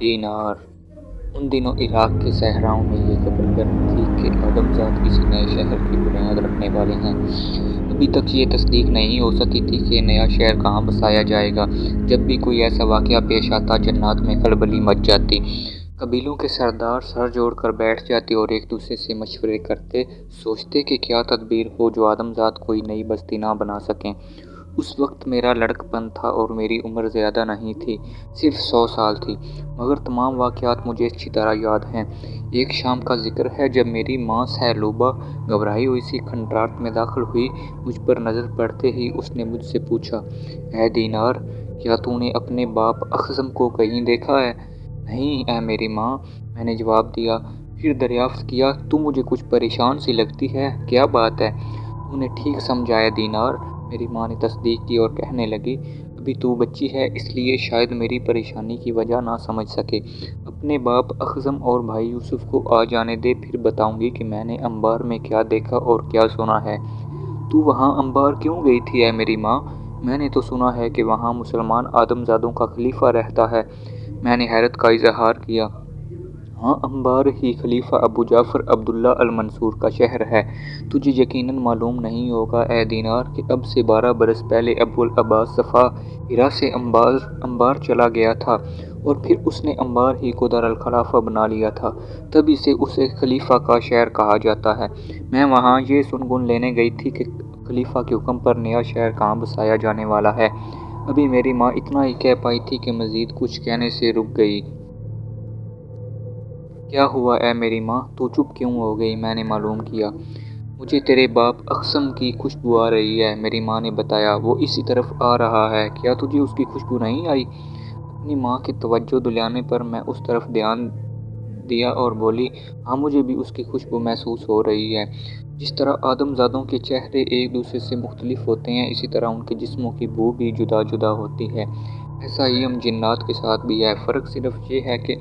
دینار۔ ان دنوں عراق کے صحراؤں میں یہ خبر گرم تھی کہ آدمزاد کسی نئے شہر کی بنیاد رکھنے والے ہیں۔ ابھی تک یہ تصدیق نہیں ہو سکی تھی کہ نیا شہر کہاں بسایا جائے گا۔ جب بھی کوئی ایسا واقعہ پیش آتا، جنات میں کھلبلی مچ جاتی۔ قبیلوں کے سردار سر جوڑ کر بیٹھ جاتے اور ایک دوسرے سے مشورے کرتے، سوچتے کہ کیا تدبیر ہو جو آدمزاد کوئی نئی بستی نہ بنا سکیں۔ اس وقت میرا لڑک پن تھا اور میری عمر زیادہ نہیں تھی، صرف 100 سال تھی، مگر تمام واقعات مجھے اچھی طرح یاد ہیں۔ ایک شام کا ذکر ہے جب میری ماں سہیلوبہ گھبرائی ہوئی سی کھنڈرات میں داخل ہوئی۔ مجھ پر نظر پڑتے ہی اس نے مجھ سے پوچھا، اے دینار، کیا تو نے اپنے باپ اخزم کو کہیں دیکھا ہے؟ نہیں اے میری ماں، میں نے جواب دیا۔ پھر دریافت کیا، تو مجھے کچھ پریشان سی لگتی ہے، کیا بات ہے؟ تو نے ٹھیک سمجھایا دینار، میری ماں نے تصدیق کی اور کہنے لگی، ابھی تو بچی ہے اس لیے شاید میری پریشانی کی وجہ نہ سمجھ سکے۔ اپنے باپ اخزم اور بھائی یوسف کو آ جانے دے، پھر بتاؤں گی کہ میں نے انبار میں کیا دیکھا اور کیا سنا ہے۔ تو وہاں انبار کیوں گئی تھی اے میری ماں؟ میں نے تو سنا ہے کہ وہاں مسلمان آدمزادوں کا خلیفہ رہتا ہے۔ میں نے حیرت کا اظہار کیا۔ ہاں، انبار ہی خلیفہ ابو جعفر عبداللہ المنصور کا شہر ہے۔ تجھے یقیناً معلوم نہیں ہوگا اے دینار کہ اب سے 12 برس پہلے ابو العباس صفا ہرا سے انبار چلا گیا تھا اور پھر اس نے انبار ہی کو دارالخلافہ بنا لیا تھا، تبھی سے اسے خلیفہ کا شہر کہا جاتا ہے۔ میں وہاں یہ سنگن لینے گئی تھی کہ خلیفہ کے حکم پر نیا شہر کہاں بسایا جانے والا ہے۔ ابھی میری ماں اتنا ہی کہہ پائی تھی کہ مزید کچھ کہنے سے رک گئی۔ کیا ہوا اے میری ماں، تو چپ کیوں ہو گئی؟ میں نے معلوم کیا۔ مجھے تیرے باپ اخزم کی خوشبو آ رہی ہے، میری ماں نے بتایا، وہ اسی طرف آ رہا ہے، کیا تجھے اس کی خوشبو نہیں آئی؟ اپنی ماں کی توجہ دلانے پر میں اس طرف دھیان دیا اور بولی، ہاں مجھے بھی اس کی خوشبو محسوس ہو رہی ہے۔ جس طرح آدمزادوں کے چہرے ایک دوسرے سے مختلف ہوتے ہیں، اسی طرح ان کے جسموں کی بو بھی جدا جدا ہوتی ہے۔ ایسا ہی ہم جنات کے ساتھ بھی ہے، فرق صرف یہ ہے کہ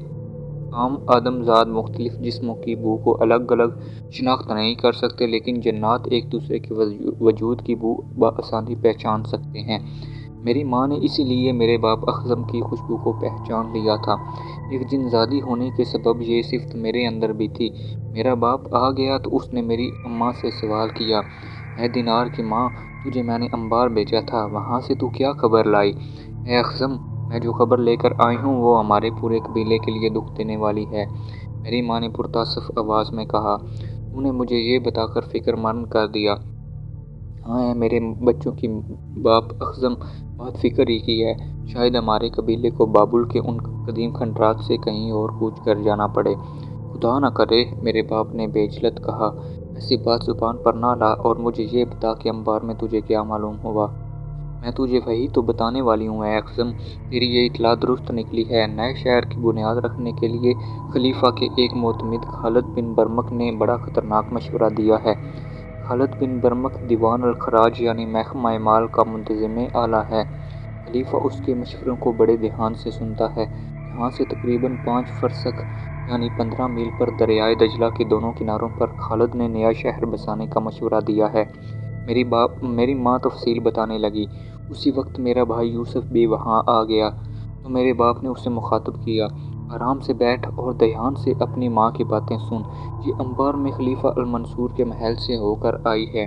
عام آدمزاد مختلف جسموں کی بو کو الگ الگ شناخت نہیں کر سکتے، لیکن جنات ایک دوسرے کے وجود کی بو بآسانی پہچان سکتے ہیں۔ میری ماں نے اسی لیے میرے باپ اخزم کی خوشبو کو پہچان لیا تھا۔ ایک جن زادی ہونے کے سبب یہ صفت میرے اندر بھی تھی۔ میرا باپ آ گیا تو اس نے میری اماں سے سوال کیا، اے دینار کی ماں، تجھے میں نے انبار بھیجا تھا، وہاں سے تو کیا خبر لائی؟ اے اخزم، میں جو خبر لے کر آئی ہوں وہ ہمارے پورے قبیلے کے لیے دکھ دینے والی ہے۔ میری ماں نے پرتاسف آواز میں کہا، تو نے مجھے یہ بتا کر فکر مند کر دیا۔ ہاں اے میرے بچوں کی باپ اخزم، بات فکر ہی کی ہے، شاید ہمارے قبیلے کو بابل کے ان قدیم کھنڈرات سے کہیں اور کوچ کر جانا پڑے۔ خدا نہ کرے، میرے باپ نے بے جلد کہا، ایسی بات زبان پر نہ لا اور مجھے یہ بتا کہ انبار میں تجھے کیا معلوم ہوا۔ میں تجھے وہی تو بتانے والی ہوں اے اخزم، تیری یہ اطلاع درست نکلی ہے۔ نئے شہر کی بنیاد رکھنے کے لیے خلیفہ کے ایک معتمد خالد بن برمک نے بڑا خطرناک مشورہ دیا ہے۔ خالد بن برمک دیوان الخراج یعنی محکمہ مال کا منتظم اعلیٰ ہے۔ خلیفہ اس کے مشوروں کو بڑے دھیان سے سنتا ہے۔ یہاں سے تقریباً 5 فرسخ یعنی 15 میل پر دریائے دجلہ کے دونوں کناروں پر خالد نے نیا شہر بسانے کا مشورہ دیا ہے۔ میری ماں تفصیل بتانے لگی، اسی وقت میرا بھائی یوسف بھی وہاں آ گیا تو میرے باپ نے اسے مخاطب کیا، آرام سے بیٹھ اور دھیان سے اپنی ماں کی باتیں سن، یہ انبار میں خلیفہ المنصور کے محل سے ہو کر آئی ہے۔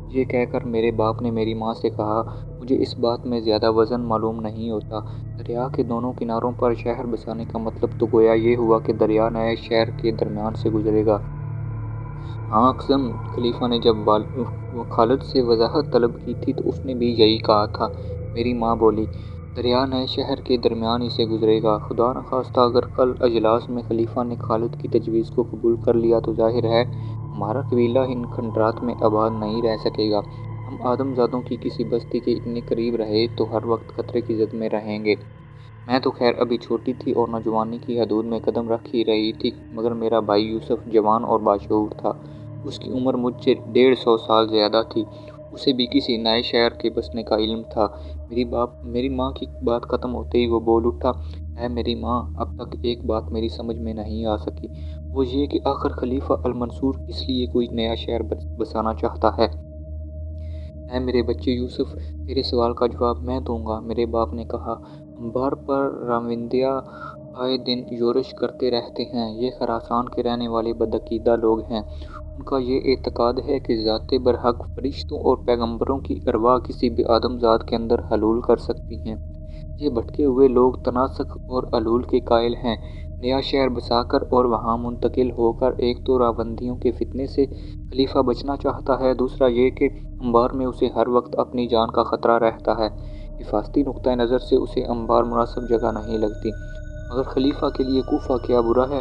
یہ کہہ کر میرے باپ نے میری ماں سے کہا، مجھے اس بات میں زیادہ وزن معلوم نہیں ہوتا، دریا کے دونوں کناروں پر شہر بسانے کا مطلب تو گویا یہ ہوا کہ دریا نئے شہر کے درمیان سے گزرے گا۔ ہاں اخزم، خلیفہ نے جب خالد سے وضاحت طلب کی تھی تو اس نے بھی یہی کہا تھا۔ میری ماں بولی، دریا نئے شہر کے درمیان ہی سے گزرے گا۔ خدا نخواستہ اگر کل اجلاس میں خلیفہ نے خالد کی تجویز کو قبول کر لیا تو ظاہر ہے ہمارا قبیلہ ان کھنڈرات میں آباد نہیں رہ سکے گا۔ ہم آدمزادوں کی کسی بستی کے اتنے قریب رہے تو ہر وقت خطرے کی زد میں رہیں گے۔ میں تو خیر ابھی چھوٹی تھی اور نوجوانی کی حدود میں قدم رکھ ہی رہی تھی، مگر میرا بھائی یوسف جوان اور باشعور تھا۔ اس کی عمر مجھ سے 150 سال زیادہ تھی، اسے بھی کسی نئے شہر کے بسنے کا علم تھا۔ میری ماں کی بات ختم ہوتے ہی وہ بول اٹھا، اے میری ماں، اب تک ایک بات میری سمجھ میں نہیں آ سکی، وہ یہ کہ آخر خلیفہ المنصور کس لیے کوئی نیا شہر بسانا چاہتا ہے؟ اے میرے بچے یوسف، تیرے سوال کا جواب میں دوں گا۔ میرے باپ نے کہا، انبار پر راوندیہ آئے دن یورش کرتے رہتے ہیں۔ یہ خراسان کے رہنے والے بدعقیدہ لوگ ہیں۔ ان کا یہ اعتقاد ہے کہ ذات برحق فرشتوں اور پیغمبروں کی ارواح کسی بھی آدم ذات کے اندر حلول کر سکتی ہیں۔ یہ بھٹکے ہوئے لوگ تناسخ اور حلول کے قائل ہیں۔ نیا شہر بسا کر اور وہاں منتقل ہو کر ایک تو راوندیوں کے فتنے سے خلیفہ بچنا چاہتا ہے، دوسرا یہ کہ انبار میں اسے ہر وقت اپنی جان کا خطرہ رہتا ہے۔ حفاظتی نقطہ نظر سے اسے انبار مناسب جگہ نہیں لگتی۔ مگر خلیفہ کے لیے کوفہ کیا برا ہے؟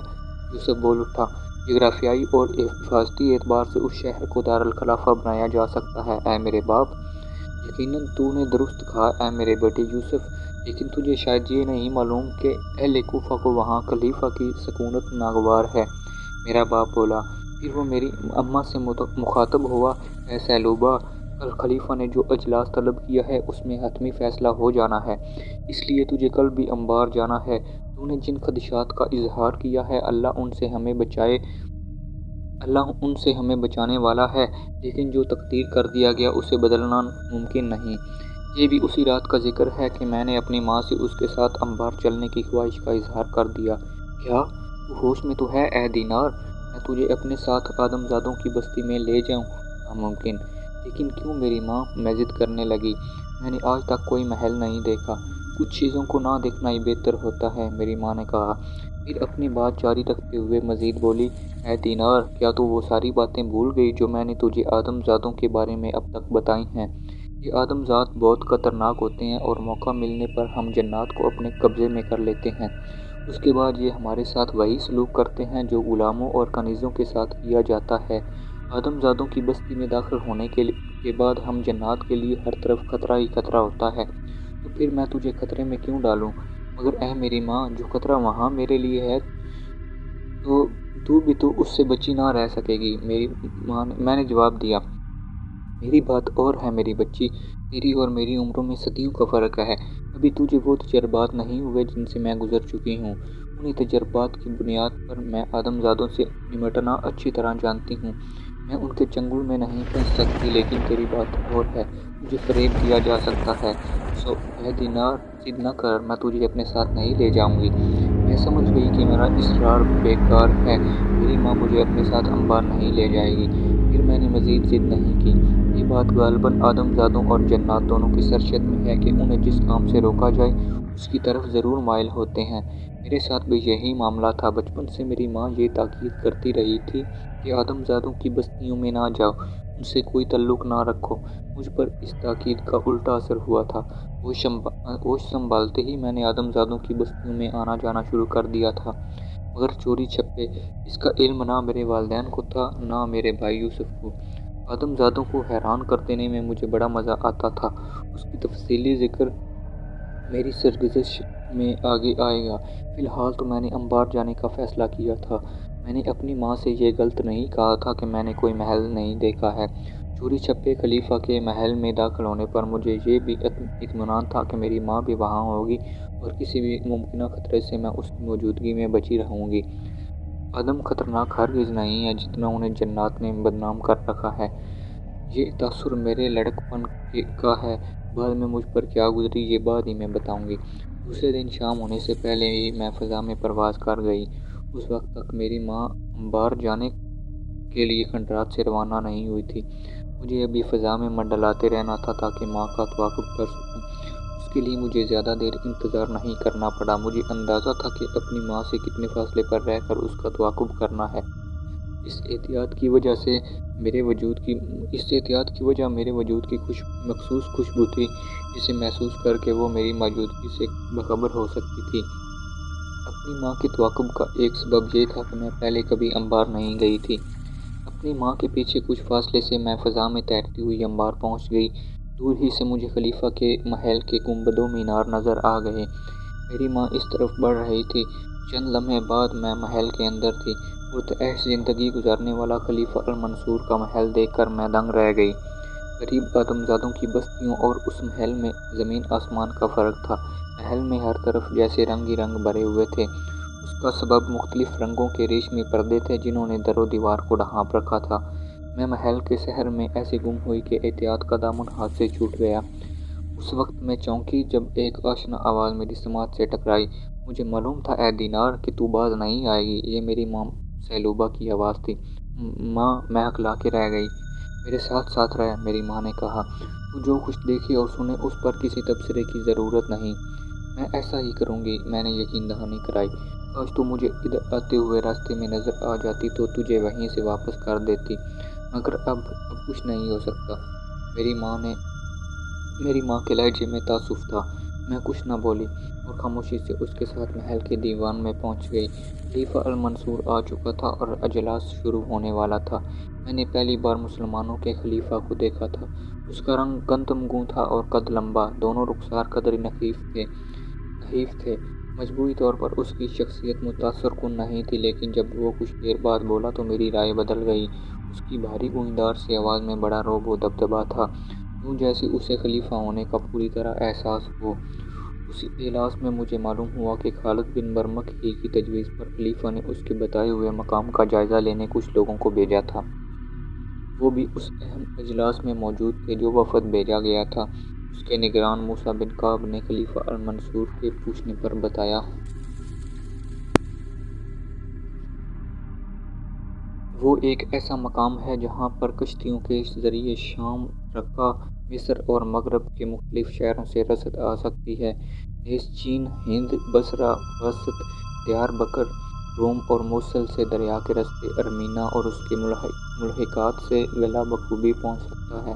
یوسف بول اٹھا۔ جغرافیائی اور حفاظتی اعتبار سے اس شہر کو دارالخلافہ بنایا جا سکتا ہے اے میرے باپ۔ یقیناً تو نے درست کہا اے میرے بیٹے یوسف، لیکن تجھے شاید یہ نہیں معلوم کہ اہل کوفہ کو وہاں خلیفہ کی سکونت ناگوار ہے۔ میرا باپ بولا۔ پھر وہ میری اماں سے مخاطب ہوا، اے سہلوبا، کل خلیفہ نے جو اجلاس طلب کیا ہے اس میں حتمی فیصلہ ہو جانا ہے، اس لیے تجھے کل بھی انبار جانا ہے۔ تو نے جن خدشات کا اظہار کیا ہے اللہ ان سے ہمیں بچانے والا ہے، لیکن جو تقدیر کر دیا گیا اسے بدلنا ممکن نہیں۔ یہ بھی اسی رات کا ذکر ہے کہ میں نے اپنی ماں سے اس کے ساتھ انبار چلنے کی خواہش کا اظہار کر دیا۔ کیا تو ہوش میں تو ہے اے دینار؟ میں تجھے اپنے ساتھ آدم زادوں کی بستی میں لے جاؤں؟ ناممکن۔ لیکن کیوں؟ میری ماں میں ضد کرنے لگی۔ میں نے آج تک کوئی محل نہیں دیکھا، کچھ چیزوں کو نہ دیکھنا ہی بہتر ہوتا ہے، میری ماں نے کہا۔ پھر اپنی بات جاری رکھتے ہوئے مزید بولی، اے دینار، کیا تو وہ ساری باتیں بھول گئی جو میں نے تجھے آدم زادوں کے بارے میں اب تک بتائی ہیں؟ یہ آدم زاد بہت خطرناک ہوتے ہیں اور موقع ملنے پر ہم جنات کو اپنے قبضے میں کر لیتے ہیں۔ اس کے بعد یہ ہمارے ساتھ وہی سلوک کرتے ہیں جو غلاموں اور کنیزوں کے ساتھ کیا جاتا ہے۔ آدم زادوں کی بستی میں داخل ہونے کے بعد ہم جنات کے لیے ہر طرف خطرہ ہی خطرہ ہوتا ہے، تو پھر میں تجھے خطرے میں کیوں ڈالوں؟ مگر اے میری ماں، جو خطرہ وہاں میرے لیے ہے تو بھی تو اس سے بچی نہ رہ سکے گی، میں نے جواب دیا۔ میری بات اور ہے میری بچی، تیری اور میری عمروں میں صدیوں کا فرق ہے۔ ابھی تجھے وہ تجربات نہیں ہوئے جن سے میں گزر چکی ہوں۔ انہی تجربات کی بنیاد پر میں آدم زادوں سے نمٹنا اچھی طرح جانتی ہوں۔ میں ان کے چنگل میں نہیں پھنس سکتی، لیکن تیری بات اور ہے، مجھے فریب دیا جا سکتا ہے۔ سو اے دینار، ضد نہ کر، میں تجھے اپنے ساتھ نہیں لے جاؤں گی۔ میں سمجھ گئی کہ میرا اصرار بیکار ہے، میری ماں مجھے اپنے ساتھ انبار نہیں لے جائے گی۔ پھر میں نے مزید ضد نہیں کی۔ یہ بات غالباً آدم زادوں اور جنات دونوں کی سرشت میں ہے کہ انہیں جس کام سے روکا جائے اس کی طرف ضرور مائل ہوتے ہیں۔ میرے ساتھ بھی یہی معاملہ تھا۔ بچپن سے میری ماں یہ تاکید کرتی رہی تھی کہ آدم زادوں کی بستیوں میں نہ جاؤ، ان سے کوئی تعلق نہ رکھو۔ مجھ پر اس تاکید کا الٹا اثر ہوا تھا۔ ہوش سنبھالتے ہی میں نے آدم زادوں کی بستیوں میں آنا جانا شروع کر دیا تھا، مگر چوری چھپے۔ اس کا علم نہ میرے والدین کو تھا نہ میرے بھائی یوسف کو۔ آدم زادوں کو حیران کر دینے میں مجھے بڑا مزہ آتا تھا۔ اس کی تفصیلی ذکر میری سرگزشت میں آگے آئے گا۔ فی الحال تو میں نے انبار جانے کا فیصلہ کیا تھا۔ میں نے اپنی ماں سے یہ غلط نہیں کہا تھا کہ میں نے کوئی محل نہیں دیکھا ہے۔ چوری چھپے خلیفہ کے محل میں داخل ہونے پر مجھے یہ بھی اطمینان تھا کہ میری ماں بھی وہاں ہوگی اور کسی بھی ممکنہ خطرے سے میں اس کی موجودگی میں بچی رہوں گی۔ آدم خطرناک ہرگز نہیں ہے جتنا انہیں جنات نے بدنام کر رکھا ہے۔ یہ تاثر میرے لڑکپن کا ہے۔ بعد میں مجھ پر کیا گزری یہ بعد ہی میں بتاؤں گی۔ دوسرے دن شام ہونے سے پہلے ہی میں فضا میں پرواز کر گئی۔ اس وقت تک میری ماں انبار جانے کے لیے کھنڈرات سے روانہ نہیں ہوئی تھی۔ مجھے ابھی فضا میں منڈلاتے رہنا تھا تاکہ ماں کا تعاقب کر سکوں۔ اس کے لیے مجھے زیادہ دیر انتظار نہیں کرنا پڑا۔ مجھے اندازہ تھا کہ اپنی ماں سے کتنے فاصلے پر رہ کر اس کا تعاقب کرنا ہے۔ اس احتیاط کی وجہ میرے وجود کی مخصوص خوشبو تھی جسے محسوس کر کے وہ میری موجودگی سے باخبر ہو سکتی تھی۔ اپنی ماں کے تعاقب کا ایک سبب یہ تھا کہ میں پہلے کبھی انبار نہیں گئی تھی۔ اپنی ماں کے پیچھے کچھ فاصلے سے میں فضا میں تیرتی ہوئی انبار پہنچ گئی۔ دور ہی سے مجھے خلیفہ کے محل کے گنبد و مینار نظر آ گئے۔ میری ماں اس طرف بڑھ رہی تھی۔ چند لمحے بعد میں محل کے اندر تھی۔ پرتعیش زندگی گزارنے والا خلیفہ المنصور کا محل دیکھ کر میں دنگ رہ گئی۔ غریب آدم زادوں کی بستیوں اور اس محل میں زمین آسمان کا فرق تھا۔ محل میں ہر طرف جیسے رنگ ہی رنگ بھرے ہوئے تھے۔ اس کا سبب مختلف رنگوں کے ریشمی پردے تھے جنہوں نے در و دیوار کو ڈھانپ رکھا تھا۔ میں محل کے سحر میں ایسے گم ہوئی کہ احتیاط کا دامن ہاتھ سے چھوٹ گیا۔ اس وقت میں چونکی جب ایک آشنا آواز میری سماعت سے ٹکرائی۔ مجھے معلوم تھا اے دینار کہ تو باز نہیں آئے گی۔ یہ میری ماں سہلوبہ کی آواز تھی۔ ماں میں ہکلا کے رہ گئی۔ میرے ساتھ ساتھ رہ، میری ماں نے کہا۔ تو جو کچھ دیکھے اور سنے اس پر کسی تبصرے کی ضرورت نہیں۔ میں ایسا ہی کروں گی، میں نے یقین دہانی کرائی۔ کاش تو مجھے ادھر آتے ہوئے راستے میں نظر آ جاتی تو تجھے وہیں سے واپس کر دیتی، مگر اب کچھ نہیں ہو سکتا۔ میری ماں کے لہجے میں تعصب تھا۔ میں کچھ نہ بولی اور خاموشی سے اس کے ساتھ محل کے دیوان میں پہنچ گئی۔ خلیفہ المنصور آ چکا تھا اور اجلاس شروع ہونے والا تھا۔ میں نے پہلی بار مسلمانوں کے خلیفہ کو دیکھا تھا۔ اس کا رنگ گندم گوں تھا اور قد لمبا، دونوں رخسار قدر نحیف تھے۔ مجموعی طور پر اس کی شخصیت متاثر کن نہیں تھی، لیکن جب وہ کچھ دیر بعد بولا تو میری رائے بدل گئی۔ اس کی بھاری گونجدار سی آواز میں بڑا رعب و دبدبا تھا، یوں جیسے اسے خلیفہ ہونے کا پوری طرح احساس ہو۔ اس اجلاس میں مجھے معلوم ہوا کہ خالد بن برمک ہی کی تجویز پر خلیفہ نے اس کے بتائے ہوئے مقام کا جائزہ لینے کچھ لوگوں کو بھیجا تھا۔ وہ بھی اس اہم اجلاس میں موجود تھے جو وفد بھیجا گیا تھا۔ اس کے نگران موسیٰ بن کعب نے خلیفہ المنصور کے پوچھنے پر بتایا۔ وہ ایک ایسا مقام ہے جہاں پر کشتیوں کے ذریعے شام، رقہ، مصر اور مغرب کے مختلف شہروں سے رسد آ سکتی ہے، نیز چین، ہند، بصرہ، وسط، دیار بکر، روم اور موصل سے دریا کے راستے ارمینہ اور اس کے ملحقات سے ویلا بخوبی پہنچ سکتا ہے۔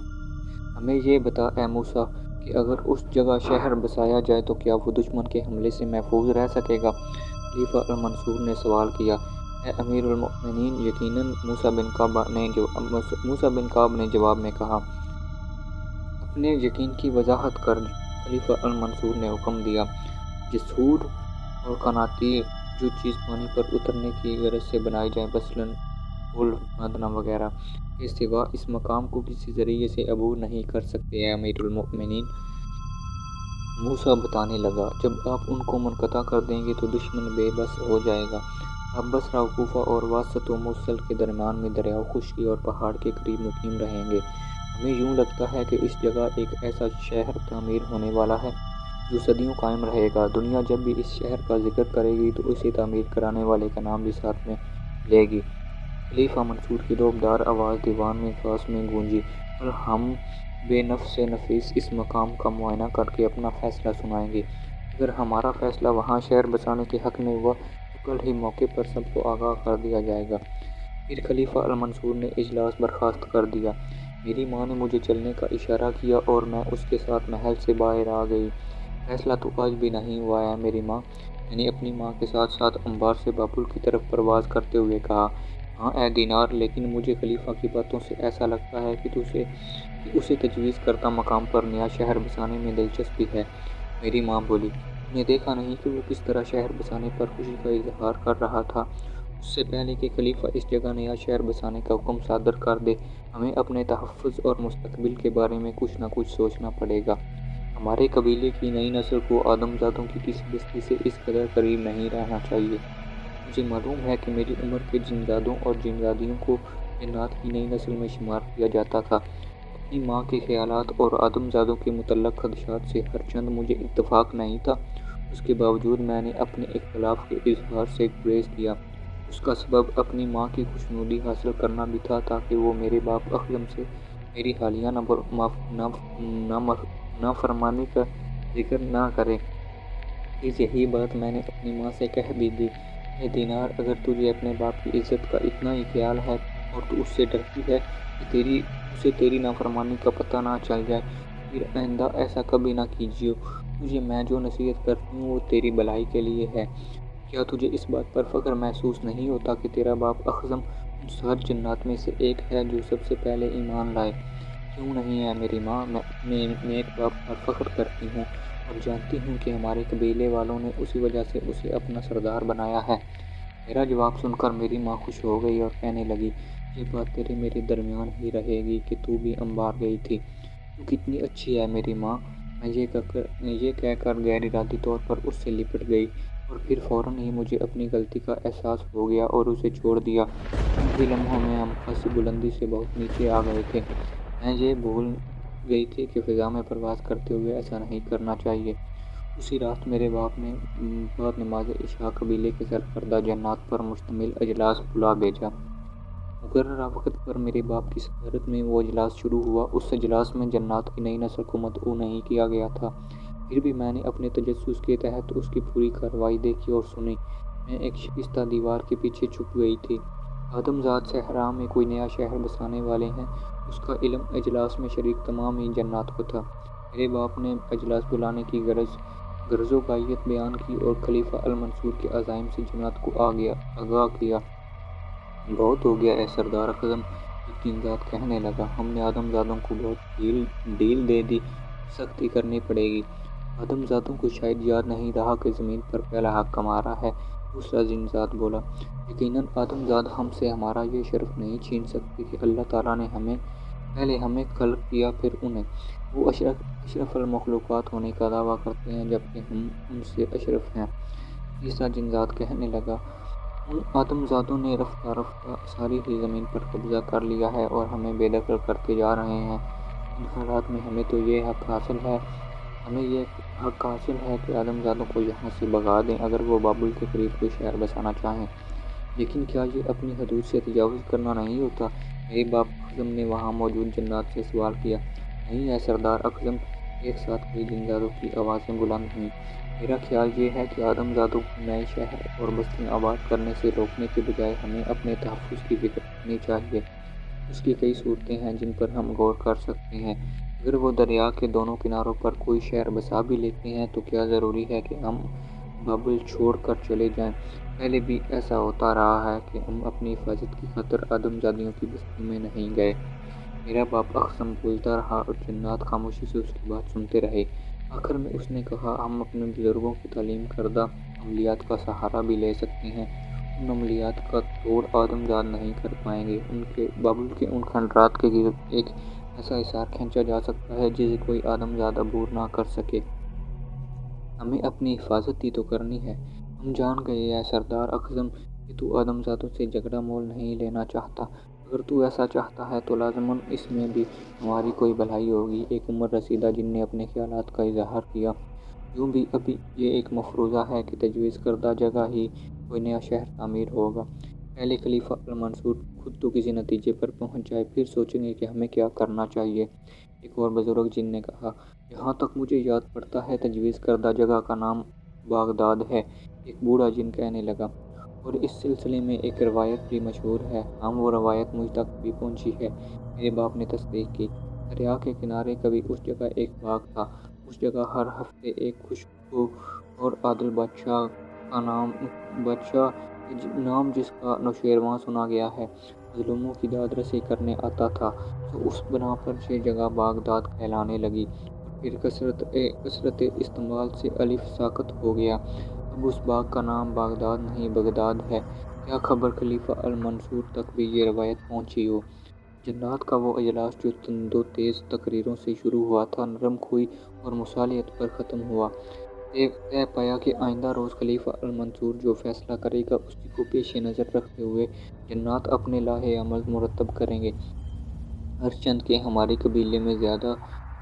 ہمیں یہ بتا اے موسیٰ کہ اگر اس جگہ شہر بسایا جائے تو کیا وہ دشمن کے حملے سے محفوظ رہ سکے گا؟ خلیفہ المنصور نے سوال کیا۔ اے امیر المؤمنین، یقیناً، موسیٰ بن کعب نے جواب میں کہا۔ اپنے یقین کی وضاحت کر، خلیفہ المنصور نے حکم دیا۔ جسور اور قناطیر، جو چیز پانی پر اترنے کی غرض سے بنائی جائے، مثلاً پل، باندھنا وغیرہ، کے سوا اس مقام کو کسی ذریعے سے عبور نہیں کر سکتے۔ اے امیر المؤمنین، موسیٰ بتانے لگا، جب آپ ان کو منقطع کر دیں گے تو دشمن بے بس ہو جائے گا۔ آپ بصرہ و کوفہ اور واسط و موصل کے درمیان میں دریائے خشکی اور پہاڑ کے قریب مقیم رہیں گے۔ ہمیں یوں لگتا ہے کہ اس جگہ ایک ایسا شہر تعمیر ہونے والا ہے جو صدیوں قائم رہے گا۔ دنیا جب بھی اس شہر کا ذکر کرے گی تو اسے تعمیر کرانے والے کا نام بھی ساتھ میں لے گی۔ خلیفہ منصور کی رعبدار آواز دیوان میں خاص میں گونجی، اور ہم بے نفس نفیس اس مقام کا معائنہ کر کے اپنا فیصلہ سنائیں گے۔ اگر ہمارا فیصلہ وہاں شہر بسانے کے حق میں ہوا تو کل ہی موقع پر سب کو آگاہ کر دیا جائے گا۔ پھر خلیفہ المنصور نے اجلاس برخاست کر دیا۔ میری ماں نے مجھے چلنے کا اشارہ کیا اور میں اس کے ساتھ محل سے باہر آ گئی۔ فیصلہ تو آج بھی نہیں ہوا ہے میری ماں، میں نے اپنی ماں کے ساتھ ساتھ انبار سے بابل کی طرف پرواز کرتے ہوئے کہا۔ ہاں اے دینار، لیکن مجھے خلیفہ کی باتوں سے ایسا لگتا ہے کہ اسے تجویز کردہ مقام پر نیا شہر بسانے میں دلچسپی ہے، میری ماں بولی۔ تم نے دیکھا نہیں کہ وہ کس طرح شہر بسانے پر خوشی کا اظہار کر رہا تھا؟ اس سے پہلے کہ خلیفہ اس جگہ نیا شہر بسانے کا حکم صادر کر دے، ہمیں اپنے تحفظ اور مستقبل کے بارے میں کچھ نہ کچھ سوچنا پڑے گا۔ ہمارے قبیلے کی نئی نسل کو آدم زادوں کی کسی بستی سے اس قدر قریب نہیں رہنا چاہیے۔ مجھے معلوم ہے کہ میری عمر کے جنزادوں اور جنزادیوں کو جنات کی نئی نسل میں شمار کیا جاتا تھا۔ اپنی ماں کے خیالات اور آدم زادوں کے متعلق خدشات سے ہرچند مجھے اتفاق نہیں تھا، اس کے باوجود میں نے اپنے اختلاف کے اظہار سے گریز کیا۔ اس کا سبب اپنی ماں کی خوشنودی حاصل کرنا بھی تھا تاکہ وہ میرے باپ اخزم سے میری حالیہ نافرمانی کا ذکر نہ کرے۔ پھر یہی بات میں نے اپنی ماں سے کہہ بھی دی۔ اے دینار، اگر تجھے اپنے باپ کی عزت کا اتنا ہی خیال ہے اور تو اس سے ڈرتی ہے کہ اسے تیری نافرمانی کا پتہ نہ چل جائے، پھر آئندہ ایسا کبھی نہ کیجیے۔ تجھے میں جو نصیحت کرتی ہوں وہ تیری بھلائی کے لیے ہے۔ کیا تجھے اس بات پر فخر محسوس نہیں ہوتا کہ تیرا باپ اخزم ان 60 جنات میں سے ایک ہے جو سب سے پہلے ایمان لائے؟ کیوں نہیں ہے میری ماں، میں اپنے نیک باپ پر فخر کرتی ہوں اور جانتی ہوں کہ ہمارے قبیلے والوں نے اسی وجہ سے اسے اپنا سردار بنایا ہے۔ میرا جواب سن کر میری ماں خوش ہو گئی اور کہنے لگی، یہ بات تیرے میرے درمیان ہی رہے گی کہ تو بھی انبار گئی تھی۔ تو کتنی اچھی ہے میری ماں۔ میں یہ کہہ کر غیر ارادی طور پر اس سے لپٹ گئی اور پھر فوراً ہی مجھے اپنی غلطی کا احساس ہو گیا اور اسے چھوڑ دیا۔ چند ہی لمحوں میں ہم خاصی بلندی سے بہت نیچے آ گئے تھے۔ میں یہ بھول گئی تھی کہ فضا میں پرواز کرتے ہوئے ایسا نہیں کرنا چاہیے۔ اسی رات میرے باپ نے بعد نماز عشاء قبیلے کے سرکردہ جنات پر مشتمل اجلاس بلا بھیجا۔ مقررہ وقت پر میرے باپ کی صدارت میں وہ اجلاس شروع ہوا۔ اس اجلاس میں جنات کی نئی نسل کو مدعو نہیں کیا گیا تھا، پھر بھی میں نے اپنے تجسس کے تحت اس کی پوری کارروائی دیکھی اور سنی۔ میں ایک شکستہ دیوار کے پیچھے چھپ گئی تھی۔ آدم زاد صحرا میں کوئی نیا شہر بسانے والے ہیں، اس کا علم اجلاس میں شریک تمام ہی جنات کو تھا۔ میرے باپ نے اجلاس بلانے کی غرض و غایت بیان کی اور خلیفہ المنصور کے عزائم سے جنات کو آگاہ کیا۔ بہت ہو گیا اے سردار اعظم، ایک جنزاد کہنے لگا، ہم نے آدم زادوں کو بہت ڈھیل دے دی، سختی کرنی پڑے گی۔ آدم زادوں کو شاید یاد نہیں رہا کہ زمین پر پہلا حق ہمارا ہے۔ دوسرا جنزاد بولا، یقیناً آدم زاد ہم سے ہمارا یہ شرف نہیں چھین سکتے کہ اللہ تعالیٰ نے پہلے ہمیں خلق کیا پھر انہیں۔ وہ اشرف المخلوقات ہونے کا دعویٰ کرتے ہیں جبکہ ہم ان سے اشرف ہیں۔ تیسرا جنزاد کہنے لگا، ان آدم زادوں نے رفتہ رفتہ ساری ہی زمین پر قبضہ کر لیا ہے اور ہمیں بے دخل کرتے جا رہے ہیں۔ ان حالات میں ہمیں یہ حق حاصل ہے کہ آدم زادوں کو یہاں سے بھگا دیں اگر وہ بابل کے قریب کوئی شہر بسانا چاہیں، لیکن کیا یہ اپنی حدود سے تجاوز کرنا نہیں ہوتا؟ میرے باپ اعظم نے وہاں موجود جنات سے سوال کیا۔ نہیں اے سردار اعظم، ایک ساتھ کئی جنزادوں کی آوازیں بلند ہوئیں۔ میرا خیال یہ ہے کہ آدم زادوں کو نئے شہر اور بستیاں آباد کرنے سے روکنے کے بجائے ہمیں اپنے تحفظ کی فکر کرنی چاہیے۔ اس کی کئی صورتیں ہیں جن پر ہم غور کر سکتے ہیں۔ اگر وہ دریا کے دونوں کناروں پر کوئی شہر بسا بھی لیتے ہیں تو کیا ضروری ہے کہ ہم بابل چھوڑ کر چلے جائیں؟ پہلے بھی ایسا ہوتا رہا ہے کہ ہم اپنی حفاظت کی خاطر آدم زادیوں کی بستی میں نہیں گئے۔ میرا باپ اقسم بولتا رہا اور جنات خاموشی سے اس کی بات سنتے رہے۔ آخر میں اس نے کہا، ہم اپنے بزرگوں کی تعلیم کردہ عملیات کا سہارا بھی لے سکتے ہیں۔ ان عملیات کا توڑ آدم زاد نہیں کر پائیں گے۔ بابل کے ان کھنڈرات کے گرد ایک ایسا حصار کھینچا جا سکتا ہے جسے کوئی آدم زاد عبور نہ کر سکے۔ ہمیں اپنی حفاظت ہی تو کرنی ہے۔ ہم جان گئے اے سردار اعظم کہ تو آدم زادوں سے جھگڑا مول نہیں لینا چاہتا۔ اگر تو ایسا چاہتا ہے تو لازماً اس میں بھی ہماری کوئی بھلائی ہوگی۔ ایک عمر رسیدہ جن نے اپنے خیالات کا اظہار کیا، یوں بھی ابھی یہ ایک مفروضہ ہے کہ تجویز کردہ جگہ ہی کوئی نیا شہر تعمیر ہوگا۔ پہلے خلیفہ المنصور خود تو کسی نتیجے پر پہنچ جائے، پھر سوچیں گے کہ ہمیں کیا کرنا چاہیے۔ ایک اور بزرگ جن نے کہا، جہاں تک مجھے یاد پڑتا ہے تجویز کردہ جگہ کا نام بغداد ہے۔ ایک بوڑھا جن کہنے لگا، اور اس سلسلے میں ایک روایت بھی مشہور ہے۔ ہاں، وہ روایت مجھ تک بھی پہنچی ہے۔ میرے باپ نے تصدیق کی۔ دریا کے کنارے کبھی اس جگہ ایک باغ تھا۔ اس جگہ ہر ہفتے ایک خوشخو اور عادل بادشاہ نام جس کا نوشیروان سنا گیا ہے، مظلوموں کی داد رسی کرنے آتا تھا۔ تو اس بنا پر یہ جگہ بغداد کہلانے لگی اور پھر کثرت استعمال سے الف ساقط ہو گیا۔ اب اس باغ کا نام بغداد نہیں بغداد ہے۔ کیا خبر خلیفہ المنصور تک بھی یہ روایت پہنچی ہو؟ جنات کا وہ اجلاس جو تند و تیز تقریروں سے شروع ہوا تھا، نرم خوئی اور مصالحت پر ختم ہوا۔ طے پایا کہ آئندہ روز خلیفہ المنصور جو فیصلہ کرے گا اسی کو پیش نظر رکھتے ہوئے جنات اپنے لائحہ عمل مرتب کریں گے۔ اگرچہ کہ ہمارے قبیلے میں زیادہ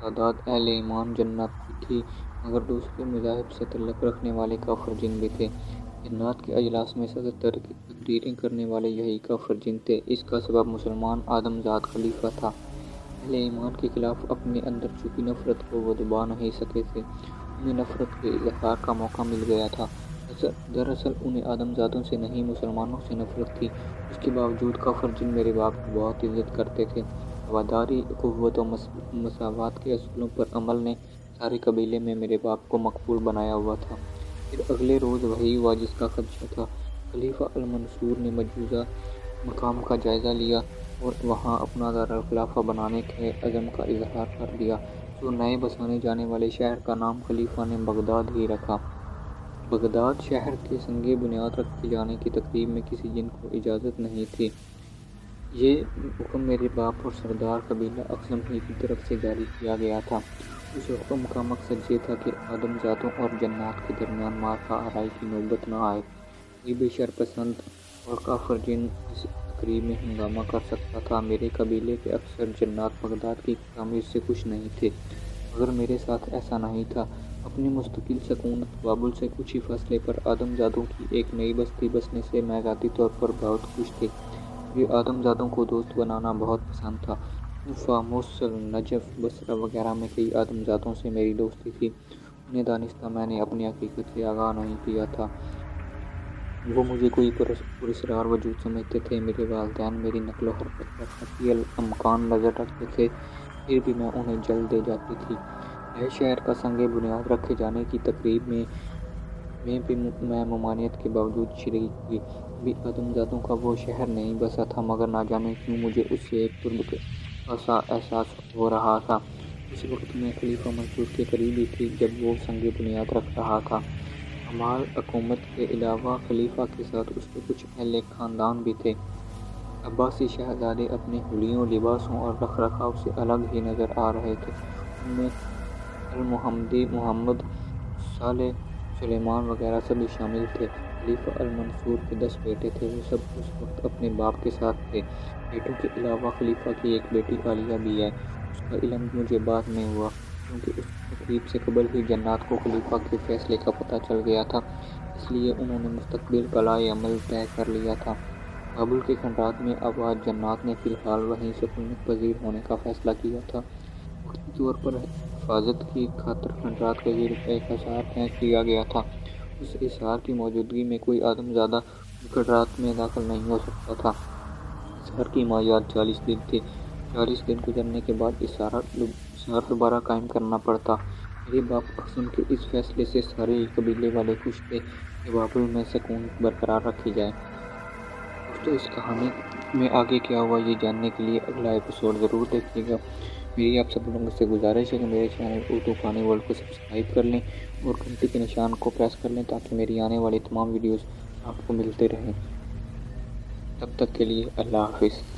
تعداد اہل ایمان جنات کی تھی، مگر دوسرے مذاہب سے تعلق رکھنے والے کافر جن بھی تھے۔ جنات کے اجلاس میں صدر تقریریں کرنے والے یہی کافر جن تھے۔ اس کا سبب مسلمان آدم زاد خلیفہ تھا۔ اہل ایمان کے خلاف اپنے اندر چھپی نفرت کو وہ دبا نہیں سکے تھے۔ انہیں نفرت کے اظہار کا موقع مل گیا تھا۔ دراصل انہیں آدم زادوں سے نہیں مسلمانوں سے نفرت تھی۔ اس کے باوجود کافر جن میرے باپ کی بہت عزت کرتے تھے۔ رواداری، اخوت و مساوات کے اصولوں پر عمل نے سارے قبیلے میں میرے باپ کو مقبول بنایا ہوا تھا۔ پھر اگلے روز وہی ہوا جس کا خدشہ تھا۔ خلیفہ المنصور نے مجوزہ مقام کا جائزہ لیا اور وہاں اپنا دارالخلافہ بنانے کے عزم کا اظہار کر دیا۔ سو نئے بسانے جانے والے شہر کا نام خلیفہ نے بغداد ہی رکھا۔ بغداد شہر کے سنگ بنیاد رکھے جانے کی تقریب میں کسی جن کو اجازت نہیں تھی۔ یہ حکم میرے باپ اور سردار قبیلہ اقسم ہی کی طرف سے جاری کیا گیا تھا۔ اس حکم کا مقصد یہ تھا کہ آدم زادوں اور جنات کے درمیان مارکہ آرائی کی نوبت نہ آئے۔ کوئی بھی شرپسند اور کافر جن اس تقریب میں ہنگامہ کر سکتا تھا۔ میرے قبیلے کے اکثر جنات بغداد کی تعمیر سے خوش نہیں تھے، مگر میرے ساتھ ایسا نہیں تھا۔ اپنی مستقل سکونت بابل سے کچھ ہی فاصلے پر آدم زادوں کی ایک نئی بستی بسنے سے میں ذاتی طور پر بہت خوش تھی۔ مجھے آدم زادوں کو دوست بنانا بہت پسند تھا۔ کوفہ، موصل، نجف، بصرہ وغیرہ میں کئی آدم زادوں سے میری دوستی تھی۔ انہیں دانستہ میں نے اپنی حقیقت سے آگاہ نہیں کیا تھا۔ وہ مجھے کوئی پراسرار وجود سمجھتے تھے۔ میرے والدین میری نقل و حرکت پر خفی الامکان نظر رکھتے تھے، پھر بھی میں انہیں جل دے جاتی تھی۔ نئے شہر کا سنگِ بنیاد رکھے جانے کی تقریب میں بھی میں ممانعت کے باوجود شریک ہوئی۔ ابھی آدم زادوں کا وہ شہر نہیں بسا تھا، مگر نہ جانے کیوں مجھے اس سے ایک تربت کا سا احساس ہو رہا تھا۔ اس وقت میں خلیفہ منصور کے قریب ہی تھی جب وہ سنگِ بنیاد رکھ رہا تھا۔ عمال حکومت کے علاوہ خلیفہ کے ساتھ اس کے کچھ اہلِ خاندان بھی تھے۔ عباسی شہزادے اپنے حلیوں، لباسوں اور رکھ رکھاؤ سے الگ ہی نظر آ رہے تھے۔ ان میں المحمدی، محمد، صالح، سلیمان وغیرہ سبھی شامل تھے۔ خلیفہ المنصور کے 10 بیٹے تھے۔ وہ سب اس وقت اپنے باپ کے ساتھ تھے۔ بیٹوں کے علاوہ خلیفہ کی ایک بیٹی عالیہ بھی ہے۔ اس کا علم مجھے بعد میں ہوا، کیونکہ اس تقریب سے قبل ہی جنات کو خلیفہ کے فیصلے کا پتہ چل گیا تھا، اس لیے انہوں نے مستقبل کا لائحہ عمل طے کر لیا تھا۔ بابل کے کھنڈرات میں آباد جنات نے فی الحال وہیں سکونت پذیر ہونے کا فیصلہ کیا تھا۔ وقتی طور پر حفاظت کی خاطر کھنڈرات کا یہ رقعہ حصار پھینک دیا گیا تھا۔ اس حصار کی موجودگی میں کوئی آدم زادہ ان کھنڈرات میں داخل نہیں ہو سکتا تھا۔ حصار کی مادت 40 دن تھی۔ 40 دن گزرنے کے بعد حصار دوبارہ قائم کرنا پڑتا۔ میرے باپ اقسم کے اس فیصلے سے سارے ہی قبیلے والے خوش تھے کہ بابل میں سکونت برقرار رکھی جائے۔ دوستو، اس کہانی میں آگے کیا ہوا یہ جاننے کے لیے اگلا ایپیسوڈ ضرور دیکھیے گا۔ میری آپ سب لوگوں سے گزارش ہے کہ میرے چینل اردو فانی ورلڈ کو سبسکرائب کر لیں اور گھنٹی کے نشان کو پریس کر لیں تاکہ میری آنے والی تمام ویڈیوز آپ کو ملتے رہیں۔ تب تک کے لیے اللہ حافظ۔